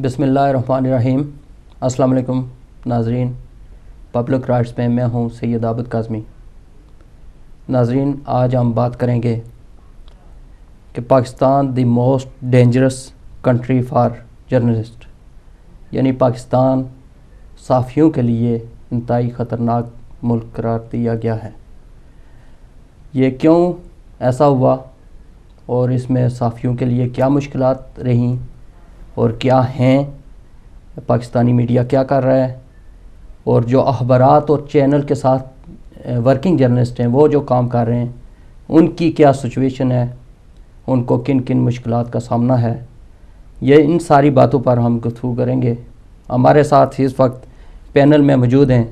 بسم اللہ الرحمن الرحیم. السلام علیکم ناظرین. پبلک رائٹس میں میں ہوں سید عابد کاظمی. ناظرین, آج ہم بات کریں گے کہ Pakistan the most dangerous country for journalist, یعنی پاکستان صحافیوں کے لیے انتہائی خطرناک ملک قرار دیا گیا ہے. یہ کیوں ایسا ہوا اور اس میں صحافیوں کے لیے کیا مشکلات رہیں اور کیا ہیں, پاکستانی میڈیا کیا کر رہا ہے, اور جو اخبارات اور چینل کے ساتھ ورکنگ جرنلسٹ ہیں وہ جو کام کر رہے ہیں ان کی کیا سچویشن ہے, ان کو کن کن مشکلات کا سامنا ہے, یہ ان ساری باتوں پر ہم گفتگو کریں گے. ہمارے ساتھ اس وقت پینل میں موجود ہیں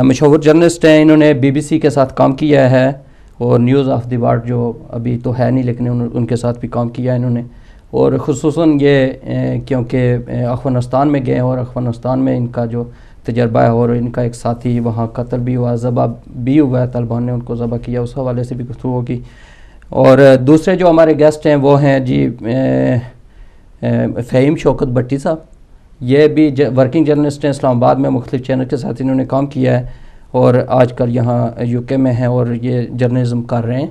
مشہور جرنلسٹ ہیں. انہوں نے BBC کے ساتھ کام کیا ہے اور نیوز آف دی ورلڈ جو ابھی تو ہے نہیں لیکن ان کے ساتھ بھی کام کیا ہے انہوں نے, اور خصوصاً یہ کیونکہ افغانستان میں گئے اور افغانستان میں ان کا جو تجربہ ہے اور ان کا ایک ساتھی وہاں قتل بھی ہوا, ذبح بھی ہوا ہے, طالبان نے ان کو ذبح کیا, اس حوالے سے بھی گفتگو ہوگی. اور دوسرے جو ہمارے گیسٹ ہیں وہ ہیں جی فہیم شوکت بٹی صاحب. یہ بھی ورکنگ جرنلسٹ ہیں, اسلام آباد میں مختلف چینل کے ساتھ انہوں نے کام کیا ہے اور آج کل یہاں UK میں ہیں اور یہ جرنلزم کر رہے ہیں.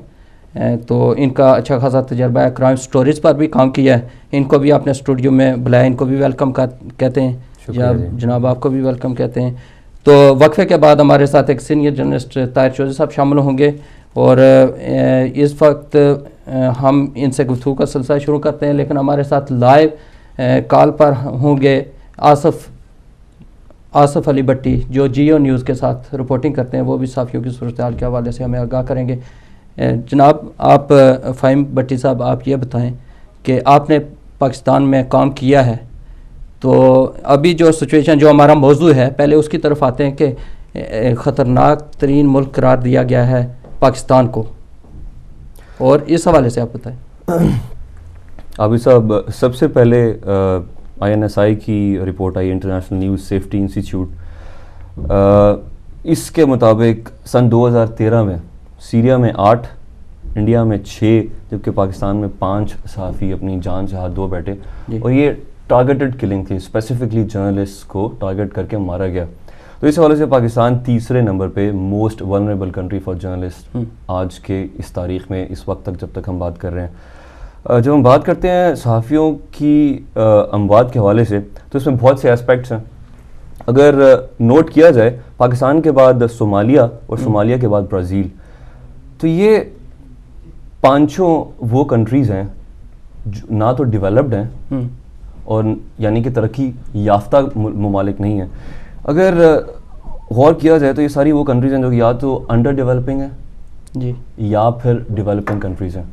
تو ان کا اچھا خاصا تجربہ ہے, کرائم سٹوریز پر بھی کام کیا ہے. ان کو بھی اپنے اسٹوڈیو میں بلایا, ان کو بھی ویلکم کہتے ہیں. جناب آپ کو بھی ویلکم کہتے ہیں. تو وقفے کے بعد ہمارے ساتھ ایک سینئر جرنلسٹ طاہر چودھری صاحب شامل ہوں گے اور اس وقت ہم ان سے گفتگو کا سلسلہ شروع کرتے ہیں. لیکن ہمارے ساتھ لائیو کال پر ہوں گے آصف علی بٹی جو جیو نیوز کے ساتھ رپورٹنگ کرتے ہیں, وہ بھی صحافیوں کی صورتحال کے حوالے سے ہمیں آگاہ کریں گے. جناب آپ فہیم بٹی صاحب, آپ یہ بتائیں کہ آپ نے پاکستان میں کام کیا ہے, تو ابھی جو سچویشن جو ہمارا موضوع ہے پہلے اس کی طرف آتے ہیں کہ خطرناک ترین ملک قرار دیا گیا ہے پاکستان کو, اور اس حوالے سے آپ بتائیں. عابد صاحب, سب سے پہلے INSI کی رپورٹ آئی, انٹرنیشنل نیوز سیفٹی انسٹیٹیوٹ, اس کے مطابق سن 2013 میں سیریا میں 8, انڈیا میں 6, جبکہ پاکستان میں 5 صحافی اپنی جان سے ہاتھ دھو بیٹھے. اور یہ ٹارگیٹڈ کلنگ تھی, اسپیسیفکلی جرنلسٹ کو ٹارگیٹ کر کے مارا گیا. تو اس حوالے سے پاکستان تیسرے نمبر پہ most vulnerable country for journalist آج کے اس تاریخ میں, اس وقت تک جب تک ہم بات کر رہے ہیں. جب ہم بات کرتے ہیں صحافیوں کی اموات کے حوالے سے تو اس میں بہت سے اسپیکٹس ہیں. اگر نوٹ کیا جائے, پاکستان کے بعد صومالیہ اور صومالیہ کے بعد برازیل, تو یہ پانچوں وہ کنٹریز ہیں جو نہ تو ڈیولپڈ ہیں اور یعنی کہ ترقی یافتہ ممالک نہیں ہیں. اگر غور کیا جائے تو یہ ساری وہ کنٹریز ہیں جو یا تو انڈر ڈیولپنگ ہیں جی یا پھر ڈیولپنگ کنٹریز ہیں.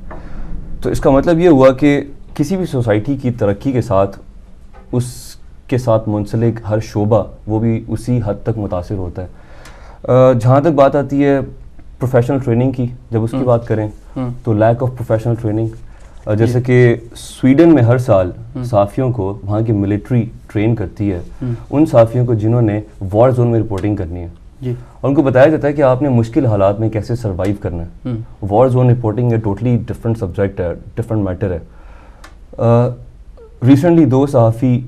تو اس کا مطلب یہ ہوا کہ کسی بھی سوسائٹی کی ترقی کے ساتھ اس کے ساتھ منسلک ہر شعبہ وہ بھی اسی حد تک متاثر ہوتا ہے. جہاں تک بات آتی ہے پروفیشنل ٹریننگ کی, جب اس کی بات کریں تو لیک آف پروفیشنل ٹریننگ, جیسے کہ سویڈن میں ہر سال صحافیوں کو وہاں کی ملٹری ٹرین کرتی ہے, ان صحافیوں کو جنہوں نے وار زون میں رپورٹنگ کرنی ہے, اور ان کو بتایا جاتا ہے کہ آپ نے مشکل حالات میں کیسے سروائیو کرنا ہے. وار زون رپورٹنگ ہے ٹوٹلی ڈفرینٹ سبجیکٹ ہے, ڈفرینٹ میٹر ہے. ریسنٹلی 2 صحافی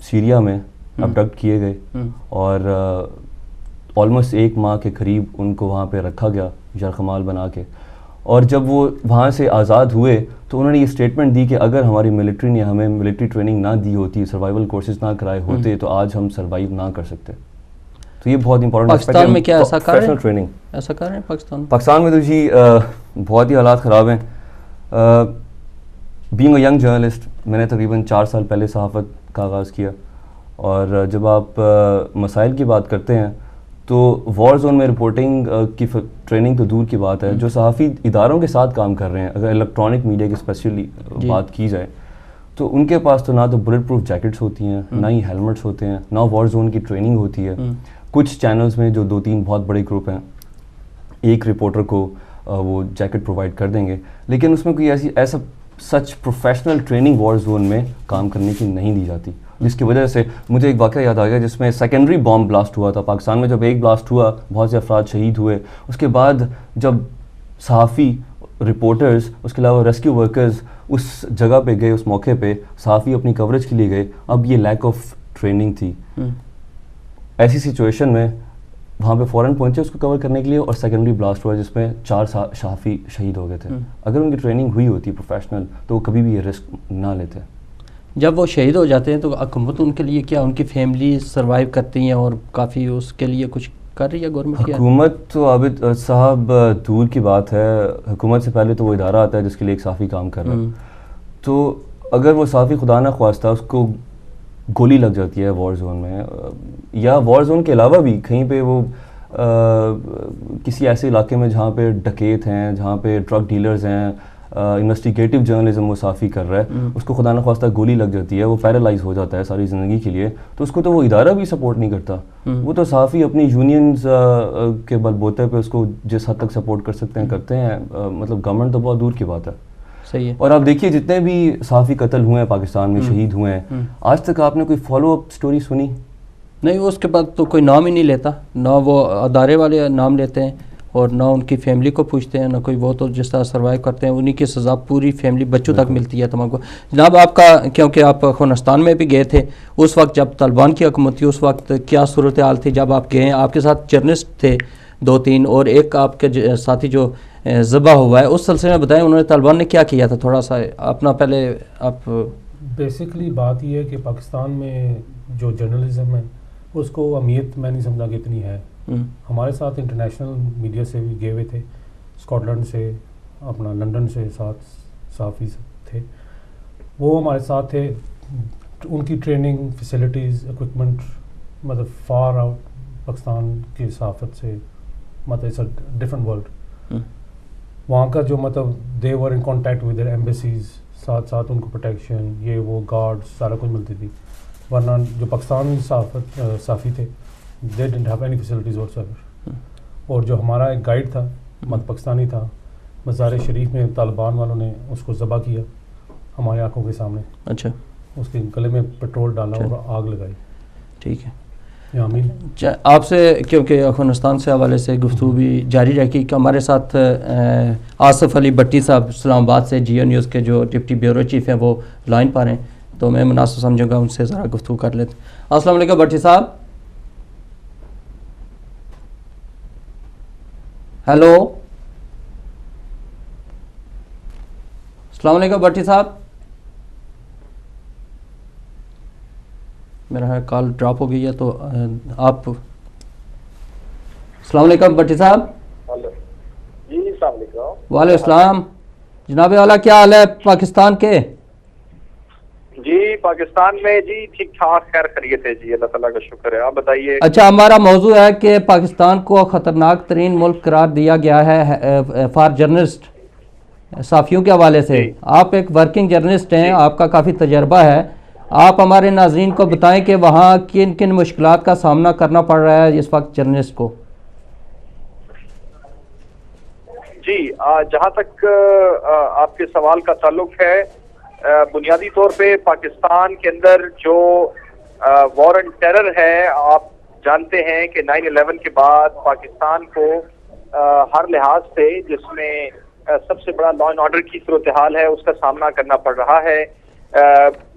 سیریا میں ابڈکٹ کیے گئے اور آلموسٹ 1 ماہ کے قریب ان کو وہاں پہ رکھا گیا یرغمال بنا کے. اور جب وہ وہاں سے آزاد ہوئے تو انہوں نے یہ اسٹیٹمنٹ دی کہ اگر ہماری ملٹری نے ہمیں ملٹری ٹریننگ نہ دی ہوتی, سروائیول کورسز نہ کرائے ہوتے, تو آج ہم سروائیو نہ کر سکتے. تو یہ بہت امپورٹنٹ پاکستان میں کیا ایسا کر رہے ہیں؟ ٹریننگ ایسا کر رہے ہیں پاکستان میں تو جی بہت ہی حالات خراب ہیں. بینگ اے ینگ جرنلسٹ, میں نے تقریباً 4 سال پہلے صحافت کا آغاز کیا, اور جب آپ مسائل کی بات کرتے ہیں تو وار زون میں رپورٹنگ کی ٹریننگ تو دور کی بات ہے, جو صحافی اداروں کے ساتھ کام کر رہے ہیں, اگر الیکٹرانک میڈیا کی اسپیشلی بات کی جائے تو ان کے پاس تو نہ تو بلٹ پروف جیکٹس ہوتی ہیں, نہ ہی ہیلمٹس ہوتے ہیں, نہ وار زون کی ٹریننگ ہوتی ہے. کچھ چینلز میں جو 2-3 بہت بڑے گروپ ہیں, ایک رپورٹر کو وہ جیکٹ پرووائڈ کر دیں گے, لیکن اس میں کوئی ایسا سچ پروفیشنل ٹریننگ وار زون میں کام کرنے کی نہیں دی جاتی. جس کی وجہ سے مجھے ایک واقعہ یاد آ گیا جس میں سیکنڈری بام بلاسٹ ہوا تھا پاکستان میں. جب ایک بلاسٹ ہوا بہت سے افراد شہید ہوئے, اس کے بعد جب صحافی رپورٹرز اس کے علاوہ ریسکیو ورکرز اس جگہ پہ گئے, اس موقع پہ صحافی اپنی کوریج کے لیے گئے, اب یہ لیک آف ٹریننگ تھی. ایسی سچویشن میں وہاں پہ فوراً پہنچے اس کو کور کرنے کے لیے, اور سیکنڈری بلاسٹ ہوا جس میں 4 صحافی شہید ہو گئے تھے. اگر ان کی ٹریننگ ہوئی ہوتی پروفیشنل تو وہ کبھی بھی یہ رسک نہ لیتے. جب وہ شہید ہو جاتے ہیں تو حکومت ان کے لیے کیا, ان کی فیملی سروائیو کرتی ہیں اور کافی اس کے لیے کچھ کر رہی ہے گورنمنٹ؟ حکومت تو عابد صاحب دور کی بات ہے, حکومت سے پہلے تو وہ ادارہ آتا ہے جس کے لیے ایک صحافی کام کر رہا ہے. تو اگر وہ صحافی خدا نہ خواستہ اس کو گولی لگ جاتی ہے وار زون میں, یا وار زون کے علاوہ بھی کہیں پہ وہ کسی ایسے علاقے میں جہاں پہ ڈکیت ہیں, جہاں پہ ڈرگ ڈیلرز ہیں, انویسٹیگیٹو جرنلزم وہ صحافی کر رہا ہے, اس کو خدا نہ خواستہ گولی لگ جاتی ہے, وہ پیرالائز ہو جاتا ہے ساری زندگی کے لیے, تو اس کو تو وہ ادارہ بھی سپورٹ نہیں کرتا. وہ تو صحافی اپنی یونینز کے بل بوتے پہ اس کو جس حد تک سپورٹ کر سکتے ہیں کرتے ہیں. مطلب گورنمنٹ تو بہت دور کی بات ہے. صحیح ہے. اور آپ دیکھیے جتنے بھی صحافی قتل ہوئے ہیں پاکستان میں, شہید ہوئے ہیں, آج تک آپ نے کوئی فالو اپ سٹوری سنی؟ نہیں, اس کے بعد تو کوئی نام ہی نہیں لیتا, نہ وہ ادارے والے نام لیتے ہیں اور نہ ان کی فیملی کو پوچھتے ہیں, نہ کوئی. وہ تو جس طرح سروائیو کرتے ہیں انہی کی سزا پوری فیملی بچوں تک ملتی ہے تمام کو. جناب آپ کا, کیونکہ آپ افغانستان میں بھی گئے تھے اس وقت جب طالبان کی حکومت تھی, اس وقت کیا صورتحال تھی جب آپ گئے؟ آپ کے ساتھ جرنلسٹ تھے 2-3 اور ایک آپ کے ساتھی جو ذبح ہوا ہے, اس سلسلے میں بتائیں انہوں نے طالبان نے کیا کیا تھا, تھوڑا سا اپنا پہلے آپ. بیسکلی بات یہ ہے کہ پاکستان میں جو جرنلزم ہے اس کو اہمیت میں نہیں سمجھا کہ اتنی ہے. ہمارے ساتھ انٹرنیشنل میڈیا سے بھی گئے ہوئے تھے, اسکاٹ لینڈ سے, اپنا لنڈن سے 7 صحافی تھے, وہ ہمارے ساتھ تھے. ان کی ٹریننگ, فیسلٹیز, اکوپمنٹ مطلب فار آؤٹ پاکستان کی صحافت سے, مطلب اٹس اے ڈفرنٹ ورلڈ. وہاں کا جو مطلب they were in contact with their embassies, ساتھ ساتھ ان کو پروٹیکشن یہ وہ گارڈ سارا کچھ ملتی تھی. ورنہ جو پاکستانی صحافی تھے they didn't have any facilities whatsoever. اور جو ہمارا ایک گائیڈ تھا مت پاکستانی تھا, مزار شریف میں طالبان والوں نے اس کو ذبح کیا ہماری آنکھوں کے سامنے. اچھا. اس کے گلے میں پیٹرول ڈالا اور آگ لگائی. ٹھیک ہے. آپ سے کیونکہ افغانستان سے حوالے سے گفتگو بھی جاری رہے گی کہ ہمارے ساتھ آصف علی بٹی صاحب اسلام آباد سے جیو نیوز کے جو ڈپٹی بیورو چیف ہیں وہ لائن پر ہیں, تو میں مناسب سمجھوں گا ان سے ذرا گفتگو کر لیتے. السلام علیکم بٹی صاحب. ہیلو, السلام علیکم بٹی صاحب. میرا کال ڈراپ ہو گئی ہے تو آپ. السلام علیکم بٹی صاحب. جی السلام علیکم. وعلیکم السلام. جناب والا کیا حال ہے پاکستان کے؟ جی پاکستان میں جی ٹھیک ٹھاک خیر خیریت ہے جی, اللہ تعالیٰ کا شکر ہے. آپ بتائیے. اچھا, ہمارا موضوع ہے کہ پاکستان کو خطرناک ترین ملک قرار دیا گیا ہے فار جرنلسٹ, صحافیوں کے حوالے سے. آپ ایک ورکنگ جرنلسٹ ہیں, آپ کا کافی تجربہ ہے. آپ ہمارے ناظرین کو بتائیں کہ وہاں کن کن مشکلات کا سامنا کرنا پڑ رہا ہے اس وقت جرنلسٹ کو. جی جہاں تک آپ کے سوال کا تعلق ہے, بنیادی طور پہ پاکستان کے اندر جو وار اینڈ ٹیرر ہے, آپ جانتے ہیں کہ 9/11 کے بعد پاکستان کو ہر لحاظ سے, جس میں سب سے بڑا لا اینڈ آرڈر کی صورتحال ہے, اس کا سامنا کرنا پڑ رہا ہے.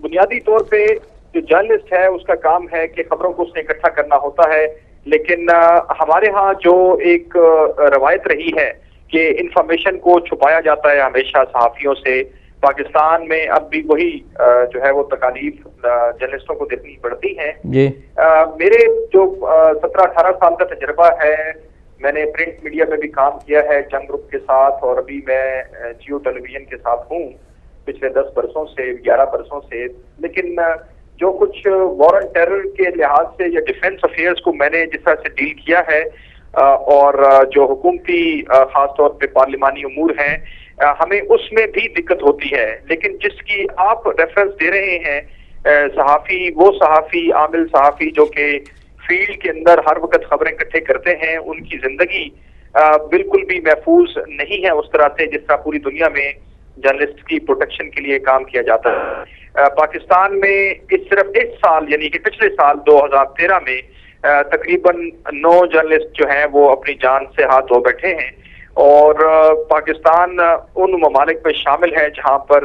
بنیادی طور پہ جو جرنلسٹ ہے اس کا کام ہے کہ خبروں کو اس نے اکٹھا کرنا ہوتا ہے, لیکن ہمارے ہاں جو ایک روایت رہی ہے کہ انفارمیشن کو چھپایا جاتا ہے ہمیشہ صحافیوں سے. پاکستان میں اب بھی وہی جو ہے وہ تکالیف جرنلسٹوں کو دیکھنی پڑتی ہیں. میرے جو 17-18 سال کا تجربہ ہے, میں نے پرنٹ میڈیا میں بھی کام کیا ہے جنگ گروپ کے ساتھ, اور ابھی میں جیو ٹیلی ویژن کے ساتھ ہوں پچھلے 10 برسوں سے, 11 برسوں سے. لیکن جو کچھ وار اینڈ ٹیرر کے لحاظ سے یا ڈیفینس افیئرس کو میں نے جس طرح سے ڈیل کیا ہے, اور جو حکومتی خاص طور پہ پارلیمانی امور ہیں, ہمیں اس میں بھی دقت ہوتی ہے. لیکن جس کی آپ ریفرنس دے رہے ہیں, صحافی, وہ صحافی, عامل صحافی جو کہ فیلڈ کے اندر ہر وقت خبریں اکٹھے کرتے ہیں, ان کی زندگی بالکل بھی محفوظ نہیں ہے اس طرح سے جس طرح پوری دنیا میں جرنلسٹ کی پروٹیکشن کے لیے کام کیا جاتا ہے. پاکستان میں صرف اس سال یعنی کہ پچھلے سال 2013 میں تقریباً 9 جرنلسٹ جو ہیں وہ اپنی جان سے ہاتھ دھو بیٹھے ہیں, اور پاکستان ان ممالک میں شامل ہے جہاں پر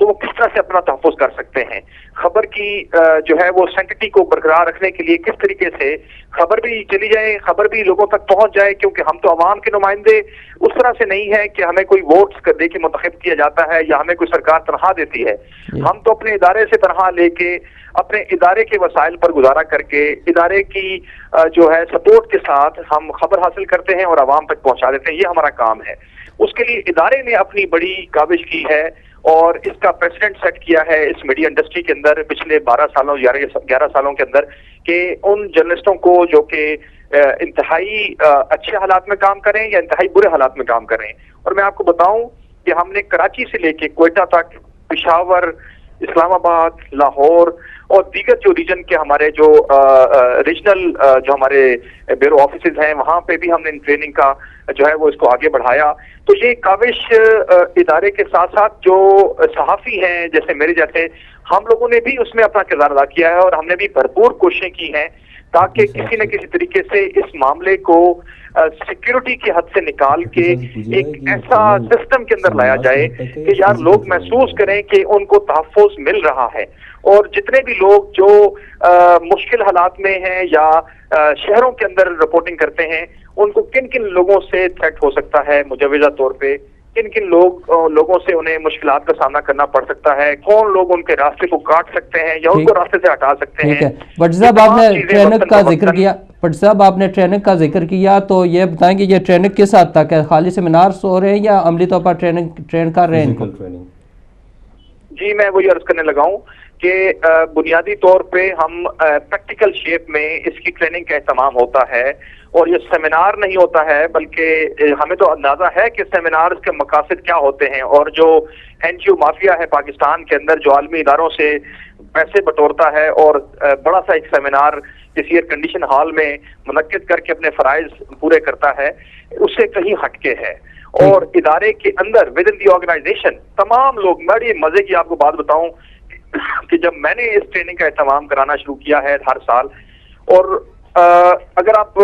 تو وہ کس طرح سے اپنا تحفظ کر سکتے ہیں. خبر کی جو ہے وہ سینٹیٹی کو برقرار رکھنے کے لیے کس طریقے سے خبر بھی چلی جائے, خبر بھی لوگوں تک پہنچ جائے, کیونکہ ہم تو عوام کے نمائندے اس طرح سے نہیں ہے کہ ہمیں کوئی ووٹس دے کے منتخب کیا جاتا ہے یا ہمیں کوئی سرکار تنخواہ دیتی ہے. ہم تو اپنے ادارے سے تنخواہ لے کے اپنے ادارے کے وسائل پر گزارا کر کے ادارے کی جو ہے سپورٹ کے ساتھ ہم خبر حاصل کرتے ہیں اور عوام تک پہنچا دیتے ہیں. یہ ہمارا کام ہے. اس کے لیے ادارے نے اپنی بڑی کاوش کی ہے اور اس کا پریسیڈنٹ سیٹ کیا ہے اس میڈیا انڈسٹری کے اندر پچھلے 12 سالوں 11 سالوں کے اندر, کہ ان جرنلسٹوں کو جو کہ انتہائی اچھے حالات میں کام کریں یا انتہائی برے حالات میں کام کریں. اور میں آپ کو بتاؤں کہ ہم نے کراچی سے لے کے کوئٹہ تک, پشاور, اسلام آباد, لاہور اور دیگر جو ریجن کے ہمارے جو ریجنل جو ہمارے بیورو آفیسز ہیں وہاں پہ بھی ہم نے ٹریننگ کا جو ہے وہ اس کو آگے بڑھایا. تو یہ کاوش ادارے کے ساتھ ساتھ جو صحافی ہیں جیسے میرے جیسے ہم لوگوں نے بھی اس میں اپنا کردار ادا کیا ہے, اور ہم نے بھی بھرپور کوششیں کی ہیں تاکہ کسی نہ کسی طریقے سے اس معاملے کو سیکیورٹی کی حد سے نکال کے ایک ایسا سسٹم کے اندر لایا جائے کہ یار لوگ محسوس کریں کہ ان کو تحفظ مل رہا ہے. اور جتنے بھی لوگ جو مشکل حالات میں ہیں یا شہروں کے اندر رپورٹنگ کرتے ہیں, ان کو کن کن لوگوں سے تھریٹ ہو سکتا ہے مجوزہ طور پہ, کن کن لوگوں سے انہیں مشکلات کا سامنا کرنا پڑ سکتا ہے, کون لوگ ان کے راستے کو کاٹ سکتے ہیں یا ان کو راستے سے ہٹا سکتے ہیں. بٹ صاحب آپ نے ٹریننگ کا ذکر کیا, بٹ صاحب آپ نے ٹریننگ کا ذکر کیا, تو یہ بتائیں کہ یہ ٹریننگ کس حد تک ہے, خالی سیمینارز ہو رہے ہیں یا عملی طور پر ٹرین کر رہے ہیں؟ جی میں وہی عرض کرنے لگا ہوں کہ بنیادی طور پہ ہم پریکٹیکل شیپ میں اس کی ٹریننگ کا اہتمام ہوتا ہے, اور یہ سیمینار نہیں ہوتا ہے بلکہ ہمیں تو اندازہ ہے کہ سیمینارز کے مقاصد کیا ہوتے ہیں, اور جو این جی او مافیا ہے پاکستان کے اندر جو عالمی اداروں سے پیسے بٹورتا ہے اور بڑا سا ایک سیمینار کسی ایئر کنڈیشن ہال میں منعقد کر کے اپنے فرائض پورے کرتا ہے, اس سے کہیں ہٹ کے ہے. اور ادارے کے اندر ود ان دی آرگنائزیشن تمام لوگ, بڑی مزے کی آپ کو بات بتاؤں کہ جب میں نے اس ٹریننگ کا اہتمام کرانا شروع کیا ہے ہر سال, اور اگر آپ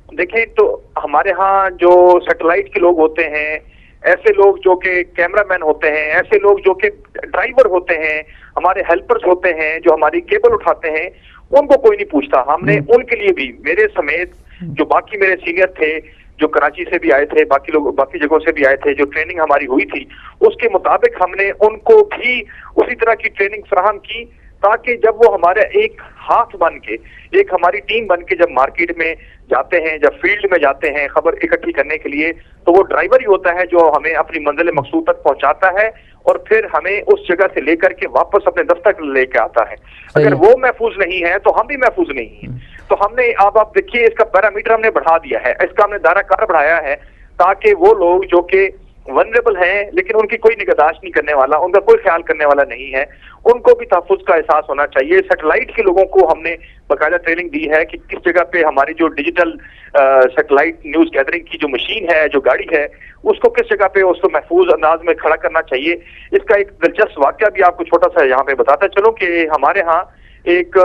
دیکھیں تو ہمارے ہاں جو سیٹلائٹ کے لوگ ہوتے ہیں, ایسے لوگ جو کہ کیمرہ مین ہوتے ہیں, ایسے لوگ جو کہ ڈرائیور ہوتے ہیں, ہمارے ہیلپرز ہوتے ہیں جو ہماری کیبل اٹھاتے ہیں, ان کو کوئی نہیں پوچھتا. ہم نے ان کے لیے بھی, میرے سمیت جو باقی میرے سینئر تھے جو کراچی سے بھی آئے تھے, باقی جگہوں سے بھی آئے تھے, جو ٹریننگ ہماری ہوئی تھی اس کے مطابق ہم نے ان کو بھی اسی طرح کی ٹریننگ فراہم کی, تاکہ جب وہ ہمارا ایک ہاتھ بن کے, ایک ہماری ٹیم بن کے جب مارکیٹ میں جاتے ہیں, جب فیلڈ میں جاتے ہیں خبر اکٹھی کرنے کے لیے, تو وہ ڈرائیور ہی ہوتا ہے جو ہمیں اپنی منزل مقصود تک پہنچاتا ہے اور پھر ہمیں اس جگہ سے لے کر کے واپس اپنے دفتر لے کے آتا ہے. اگر وہ محفوظ نہیں ہے تو ہم بھی محفوظ نہیں ہیں. تو ہم نے آپ دیکھیے اس کا پیرامیٹر ہم نے بڑھا دیا ہے, اس کا ہم نے دائرہ کار بڑھایا ہے تاکہ وہ لوگ جو کہ ونریبل ہیں لیکن ان کی کوئی نگہداشت نہیں کرنے والا, ان کا کوئی خیال کرنے والا نہیں ہے, ان کو بھی تحفظ کا احساس ہونا چاہیے. سیٹلائٹ کے لوگوں کو ہم نے باقاعدہ ٹریننگ دی ہے کہ کس جگہ پہ ہماری جو ڈیجیٹل سیٹلائٹ نیوز گیدرنگ کی جو مشین ہے, جو گاڑی ہے, اس کو کس جگہ پہ اس کو محفوظ انداز میں کھڑا کرنا چاہیے. اس کا ایک دلچسپ واقعہ بھی آپ کو چھوٹا سا یہاں پہ بتاتا چلوں کہ ہمارے ہاں ایک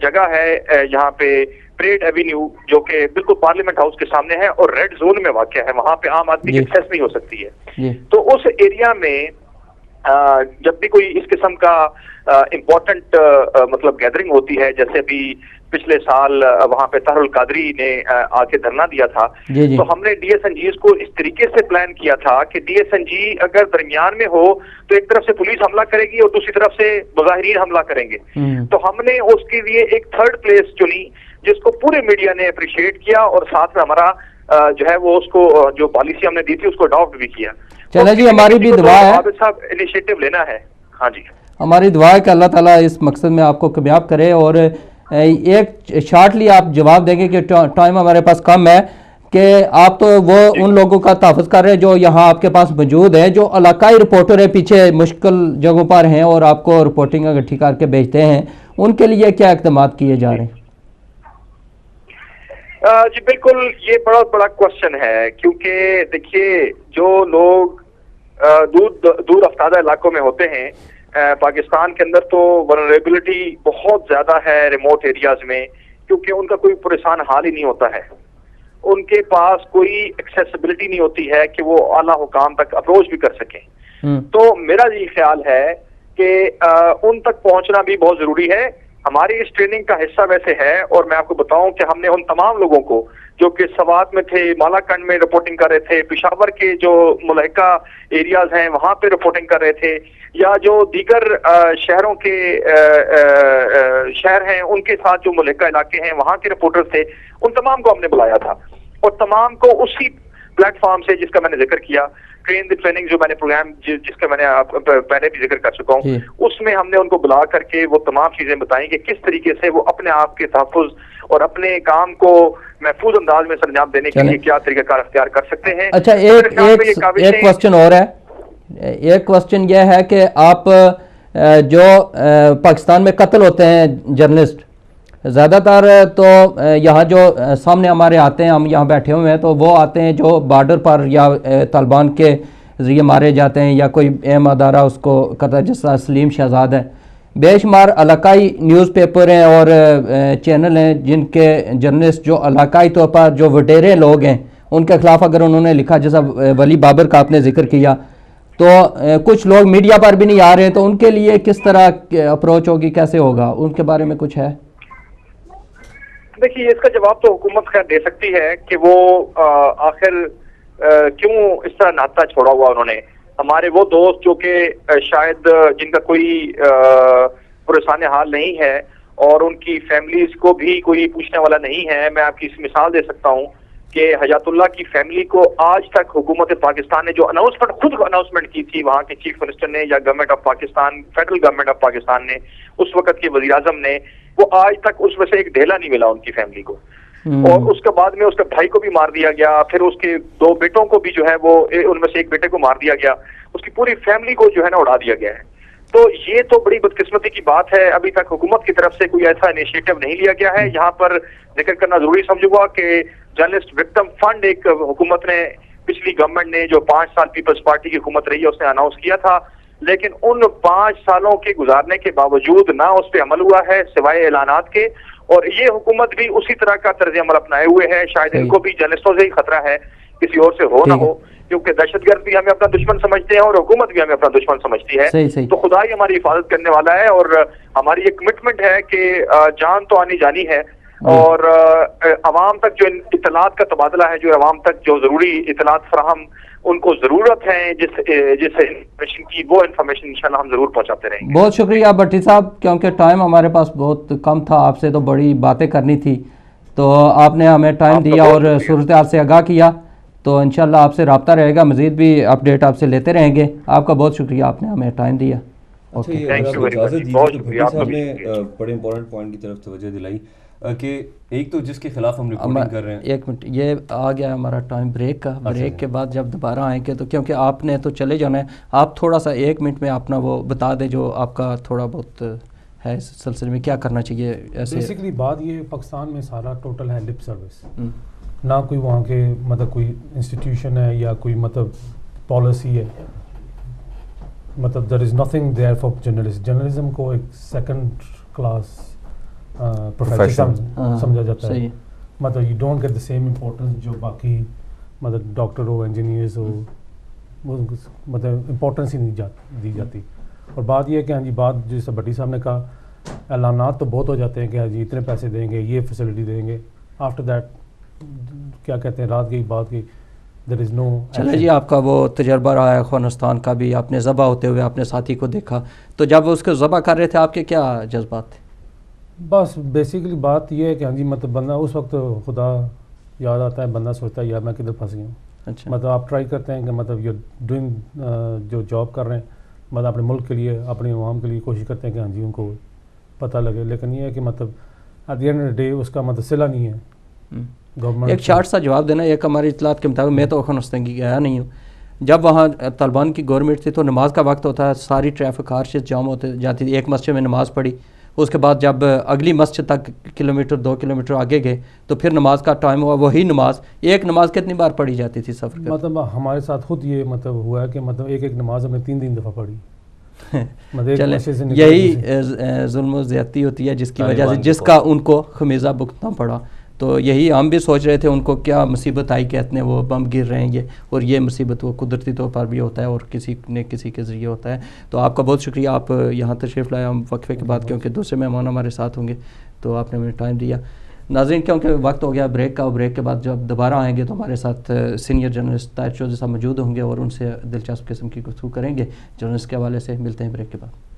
جگہ ہے یہاں پہ پریڈ ایوینیو جو کہ بالکل پارلیمنٹ ہاؤس کے سامنے ہے اور ریڈ زون میں واقع ہے, وہاں پہ عام آدمی کی ایکسیس نہیں ہو سکتی ہے. تو اس ایریا میں جب بھی کوئی اس قسم کا امپورٹنٹ مطلب گیدرنگ ہوتی ہے, جیسے ابھی پچھلے سال وہاں پہ طاہر القادری نے آ کے دھرنا دیا تھا, تو ہم نے ڈی ایس این جیز کو اس طریقے سے پلان کیا تھا کہ ڈی ایس این جی اگر درمیان میں ہو تو ایک طرف سے پولیس حملہ کرے گی اور دوسری طرف سے مظاہرین حملہ کریں گے. تو ہم نے اس کے لیے ایک تھرڈ پلیس چنی جس کو پورے میڈیا نے اپریشیٹ کیا, اور ساتھ میں ہمارا جو ہے وہ اس کو جو پالیسی ہم نے دی تھی اس کو اڈاپٹ بھی کیا. چلے جی, ہماری بھی دعا ہے, عابد صاحب انیشیٹو لینا ہے. ہاں جی, ہماری دعا ہے کہ اللہ تعالیٰ اس مقصد میں آپ کو کامیاب کرے. اور ایک شارٹلی آپ جواب دیں گے کہ ٹائم ہمارے پاس کم ہے, کہ آپ تو وہ ان لوگوں کا تحفظ کر رہے ہیں جو یہاں آپ کے پاس موجود ہیں, جو علاقائی رپورٹر ہیں پیچھے مشکل جگہوں پر ہیں اور آپ کو رپورٹنگ اکٹھی کر کے بھیجتے ہیں, ان کے لیے کیا اقدامات کیے جا رہے ہیں؟ جی بالکل, یہ بہت بڑا کوشچن ہے, کیونکہ دیکھیے جو لوگ دور افتادہ علاقوں میں ہوتے ہیں پاکستان کے اندر, تو ولنریبلٹی بہت زیادہ ہے ریموٹ ایریاز میں, کیونکہ ان کا کوئی پریشان حال ہی نہیں ہوتا ہے, ان کے پاس کوئی ایکسیسیبلٹی نہیں ہوتی ہے کہ وہ اعلیٰ حکام تک اپروچ بھی کر سکیں. تو میرا یہ خیال ہے کہ ان تک پہنچنا بھی بہت ضروری ہے. ہماری اس ٹریننگ کا حصہ ویسے ہے, اور میں آپ کو بتاؤں کہ ہم نے ان تمام لوگوں کو جو کہ سوات میں تھے, مالاکنڈ میں رپورٹنگ کر رہے تھے, پشاور کے جو ملحقہ ایریاز ہیں وہاں پہ رپورٹنگ کر رہے تھے, یا جو دیگر شہروں کے شہر ہیں ان کے ساتھ جو ملحقہ علاقے ہیں وہاں کے رپورٹرز تھے, ان تمام کو ہم نے بلایا تھا, اور تمام کو اسی پلیٹ فارم سے جس کا میں نے ذکر کیا, ٹرین دی ٹریننگ جو میں نے پروگرام جس کا میں نے پہلے بھی ذکر کر چکا ہوں, اس میں ہم نے ان کو بلا کر کے وہ تمام چیزیں بتائیں کہ کس طریقے سے وہ اپنے آپ کے تحفظ اور اپنے کام کو محفوظ انداز میں سرانجام دینے کے لیے کیا طریقہ کار اختیار کر سکتے ہیں. اچھا, ایک کوسچن اور ہے. ایک کوسچن یہ ہے کہ آپ جو پاکستان میں قتل ہوتے ہیں جرنلسٹ, زیادہ تر تو یہاں جو سامنے ہمارے آتے ہیں, ہم یہاں بیٹھے ہوئے ہیں, تو وہ آتے ہیں جو بارڈر پر یا طالبان کے ذریعے مارے جاتے ہیں, یا کوئی اہم ادارہ اس کو کرتا ہے, جس طرح سلیم شہزاد ہے. بے شمار علاقائی نیوز پیپر ہیں اور چینل ہیں جن کے جرنلسٹ جو علاقائی طور پر جو وڈیرے لوگ ہیں ان کے خلاف اگر انہوں نے لکھا, جیسا ولی بابر کا آپ نے ذکر کیا, تو کچھ لوگ میڈیا پر بھی نہیں آ رہے, تو ان کے لیے کس طرح اپروچ ہوگی, کیسے ہوگا, ان کے بارے میں کچھ ہے؟ دیکھیے, اس کا جواب تو حکومت خیر دے سکتی ہے کہ وہ آخر کیوں اس طرح ناطہ چھوڑا ہوا انہوں نے. ہمارے وہ دوست جو کہ شاید جن کا کوئی پریشان حال نہیں ہے اور ان کی فیملیز کو بھی کوئی پوچھنے والا نہیں ہے, میں آپ کی اس مثال دے سکتا ہوں کہ حیات اللہ کی فیملی کو آج تک حکومت پاکستان نے جو خود اناؤنسمنٹ کی تھی وہاں کے چیف منسٹر نے, یا government of Pakistan, federal government of Pakistan نے, اس وقت کے وزیر اعظم نے, وہ آج تک اس میں سے ایک ڈھیلا نہیں ملا ان کی فیملی کو. اور اس کے بعد میں اس کے بھائی کو بھی مار دیا گیا, پھر اس کے 2 بیٹوں کو بھی جو ہے وہ ان میں سے ایک بیٹے کو مار دیا گیا, اس کی پوری فیملی کو جو ہے نا اڑا دیا گیا ہے. تو یہ تو بڑی بدقسمتی کی بات ہے, ابھی تک حکومت کی طرف سے کوئی ایسا انیشیٹو نہیں لیا گیا ہے. یہاں پر ذکر کرنا ضروری سمجھوں گا کہ جرنلسٹ وکٹم فنڈ ایک حکومت نے, پچھلی گورنمنٹ نے جو 5 سال پیپلز پارٹی کی حکومت رہی ہے, اس نے اناؤنس کیا تھا, لیکن ان 5 سالوں کے گزارنے کے باوجود نہ اس پہ عمل ہوا ہے سوائے اعلانات کے. اور یہ حکومت بھی اسی طرح کا طرز عمل اپنائے ہوئے ہے. شاید ان کو بھی جرنلسٹوں سے ہی خطرہ ہے, کسی اور سے ہو نہ ہو, کیونکہ دہشت گرد بھی ہمیں اپنا دشمن سمجھتے ہیں اور حکومت بھی ہمیں اپنا دشمن سمجھتی ہے. تو خدا ہی ہماری حفاظت کرنے والا ہے, اور ہماری یہ کمٹمنٹ ہے کہ جان تو آنی جانی ہے, اور عوام تک جو اطلاعات کا تبادلہ ہے, جو عوام تک جو ضروری اطلاعات فراہم ان کو ضرورت ہے جس انفارمیشن کی, وہ انفارمیشن انشاءاللہ ہم ضرور پہنچاتے رہیں گے. بہت شکریہ بھٹی صاحب, کیونکہ ٹائم ہمارے پاس بہت کم تھا, آپ سے تو بڑی باتیں کرنی تھی, تو آپ نے ہمیں ٹائم دیا اور صورتحال سے آگاہ کیا. تو انشاءاللہ آپ سے رابطہ رہے گا, مزید بھی اپڈیٹ آپ سے لیتے رہیں گے. آپ کا بہت شکریہ, آپ نے ہمیں ٹائم دیا. بڑے امپورٹنٹ پوائنٹ کی طرف توجہ دلائی کہ ایک تو جس کے خلاف ہم رپورٹنگ کر رہے ہیں. ایک منٹ, یہ آ گیا ہمارا ٹائم بریک کا. بریک کے بعد جب دوبارہ آئیں گے تو, کیونکہ آپ نے تو چلے جانا ہے, آپ تھوڑا سا 1 منٹ میں اپنا وہ بتا دیں جو آپ کا تھوڑا بہت ہے اس سلسلے میں, کیا کرنا چاہیے. ایسے بیسکلی بات یہ, پاکستان میں سارا ٹوٹل ہے لپ سروس, نہ کوئی وہاں کے مطلب کوئی انسٹیٹیوشن ہے یا کوئی مطلب پالیسی ہے, مطلب there is nothing there for journalist. Journalism کو ایک سیکنڈ کلاس پروفیشن سمجھا جاتا ہے. مطلب you don't get the same importance جو باقی مطلب ڈاکٹر ہو, انجینئرز ہو, وہ مطلب امپورٹنس ہی نہیں دی جاتی. اور بات یہ ہے کہ ہاں جی, بات جیسے بھٹی صاحب نے کہا, اعلانات تو بہت ہو جاتے ہیں کہ ہاں جی اتنے پیسے دیں گے, یہ فیسلٹی دیں گے, آفٹر دیٹ کیا کہتے ہیں, رات گئی بات گئی, دیر از نو. چلے جی, آپ کا وہ تجربہ رہا ہے افغانستان کا بھی, آپ نے ذبح ہوتے ہوئے اپنے ساتھی کو دیکھا, تو جب اس کو ذبح کر رہے تھے آپ کے کیا جذبات تھے؟ بس بیسیکلی بات یہ ہے کہ ہاں جی مطلب بندہ اس وقت خدا یاد آتا ہے, بندہ سوچتا ہے یار میں کدھر پھنس گیا ہوں. اچھا, مطلب آپ ٹرائی کرتے ہیں کہ مطلب یو ڈوئنگ جو جاب کر رہے ہیں, مطلب اپنے ملک کے لیے, اپنے عوام کے لیے کوشش کرتے ہیں کہ ہاں جی ان کو پتہ لگے, لیکن یہ ہے کہ مطلب at the end of the day اس کا مطلب صلہ نہیں ہے. ایک شارٹ سا جواب دینا. ایک ہماری اطلاعات کے مطابق, میں تو افغانستان کی گیا نہیں ہوں, جب وہاں طالبان کی گورنمنٹ تھی تو نماز کا وقت ہوتا ہے, ساری ٹریفک ہر چیز جام ہوتے جاتی تھی. ایک مسجد میں نماز پڑھی, اس کے بعد جب اگلی مسجد تک 1 کلومیٹر 2 کلومیٹر آگے گئے تو پھر نماز کا ٹائم ہوا, وہی نماز, ایک نماز کتنی بار پڑھی جاتی تھی سفر کا؟ مطلب ہمارے ساتھ خود یہ مطلب ہوا ہے کہ مطلب ایک نماز ہم نے 3 دفعہ پڑھی. یہی ظلم و زیادتی ہوتی ہے جس کی وجہ سے, جس کا ان کو خمیزہ بھگتنا پڑا. تو یہی ہم بھی سوچ رہے تھے ان کو کیا مصیبت آئی کہ اتنے وہ بم گر رہے ہیں اور یہ مصیبت وہ قدرتی طور پر بھی ہوتا ہے اور کسی نے کسی کے ذریعے ہوتا ہے. تو آپ کا بہت شکریہ, آپ یہاں تشریف لائے. ہم وقفے کے بعد کیونکہ دوسرے مہمان ہمارے ساتھ ہوں گے تو آپ نے ہمیں ٹائم دیا. ناظرین کیونکہ وقت ہو گیا بریک کا, اور بریک کے بعد جب دوبارہ آئیں گے تو ہمارے ساتھ سینئر جرنلسٹ طاہر چودھری صاحب موجود ہوں گے اور ان سے دلچسپ قسم کی گفتگو کریں گے جرنلسٹ کے حوالے سے. ملتے ہیں بریک کے بعد.